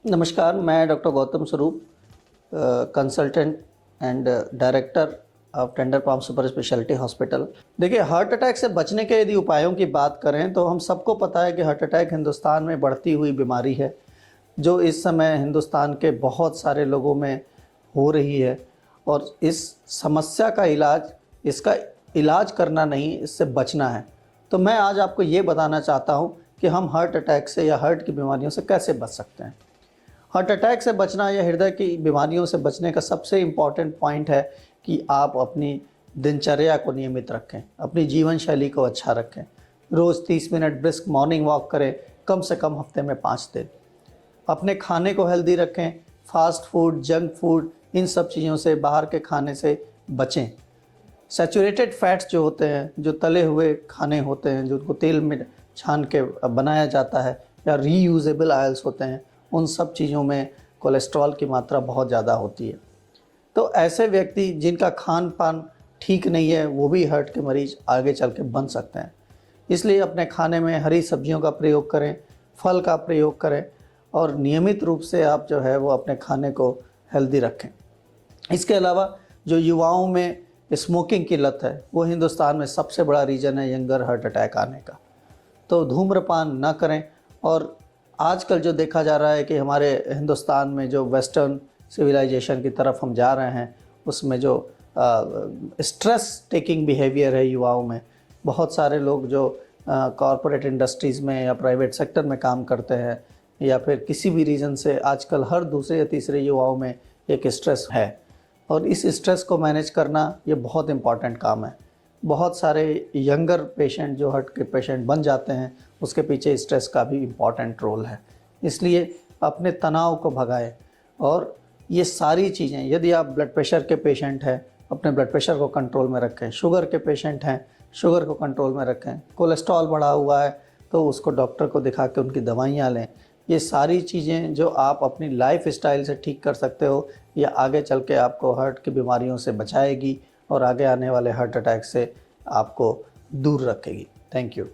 नमस्कार, मैं डॉक्टर गौतम स्वरूप, consultant and director of tender palm super speciality hospital. देखिए, हार्ट अटैक से बचने के यदि उपायों की बात करें तो हम सबको पता है कि हार्ट अटैक हिंदुस्तान में बढ़ती हुई बीमारी है, जो इस समय हिंदुस्तान के बहुत सारे लोगों में हो रही है। और इस समस्या का इलाज, इसका इलाज करना नहीं, इससे बचना है। तो मैं आज आपको ये बताना चाहता हूँ कि हम हार्ट अटैक से या हार्ट की बीमारियों से कैसे बच सकते हैं। हार्ट अटैक से बचना या हृदय की बीमारियों से बचने का सबसे इम्पॉर्टेंट पॉइंट है कि आप अपनी दिनचर्या को नियमित रखें, अपनी जीवन शैली को अच्छा रखें। रोज़ 30 मिनट ब्रिस्क मॉर्निंग वॉक करें, कम से कम हफ्ते में 5 दिन। अपने खाने को हेल्दी रखें, फास्ट फूड, जंक फूड, इन सब चीज़ों से, बाहर के खाने से बचें। सैचुरेटेड फैट्स जो होते हैं, जो तले हुए खाने होते हैं, जो उनको तेल में छान के बनाया जाता है, या रीयूजेबल ऑयल्स होते हैं, उन सब चीज़ों में कोलेस्ट्रॉल की मात्रा बहुत ज़्यादा होती है। तो ऐसे व्यक्ति जिनका खान पान ठीक नहीं है, वो भी हार्ट के मरीज़ आगे चल के बन सकते हैं। इसलिए अपने खाने में हरी सब्जियों का प्रयोग करें, फल का प्रयोग करें, और नियमित रूप से आप जो है वो अपने खाने को हेल्दी रखें। इसके अलावा जो युवाओं में स्मोकिंग की लत है, वो हिंदुस्तान में सबसे बड़ा रीज़न है यंगर हार्ट अटैक आने का। तो धूम्रपान ना करें। और आजकल जो देखा जा रहा है कि हमारे हिंदुस्तान में जो वेस्टर्न सिविलाइजेशन की तरफ हम जा रहे हैं, उसमें जो स्ट्रेस टेकिंग बिहेवियर है युवाओं में, बहुत सारे लोग जो कॉरपोरेट इंडस्ट्रीज़ में या प्राइवेट सेक्टर में काम करते हैं, या फिर किसी भी रीज़न से आजकल हर दूसरे या तीसरे युवाओं में एक स्ट्रेस है। और इस स्ट्रेस को मैनेज करना ये बहुत इम्पॉर्टेंट काम है। बहुत सारे यंगर पेशेंट जो हार्ट के पेशेंट बन जाते हैं, उसके पीछे स्ट्रेस का भी इम्पॉर्टेंट रोल है। इसलिए अपने तनाव को भगाएं। और ये सारी चीज़ें, यदि आप ब्लड प्रेशर के पेशेंट हैं, अपने ब्लड प्रेशर को कंट्रोल में रखें। शुगर के पेशेंट हैं, शुगर को कंट्रोल में रखें। कोलेस्ट्रॉल बढ़ा हुआ है तो उसको डॉक्टर को दिखा के उनकी दवाइयाँ लें। ये सारी चीज़ें जो आप अपनी लाइफ स्टाइल से ठीक कर सकते हो, ये आगे चल के आपको हार्ट की बीमारियों से बचाएगी और आगे आने वाले हार्ट अटैक से आपको दूर रखेगी। Thank you.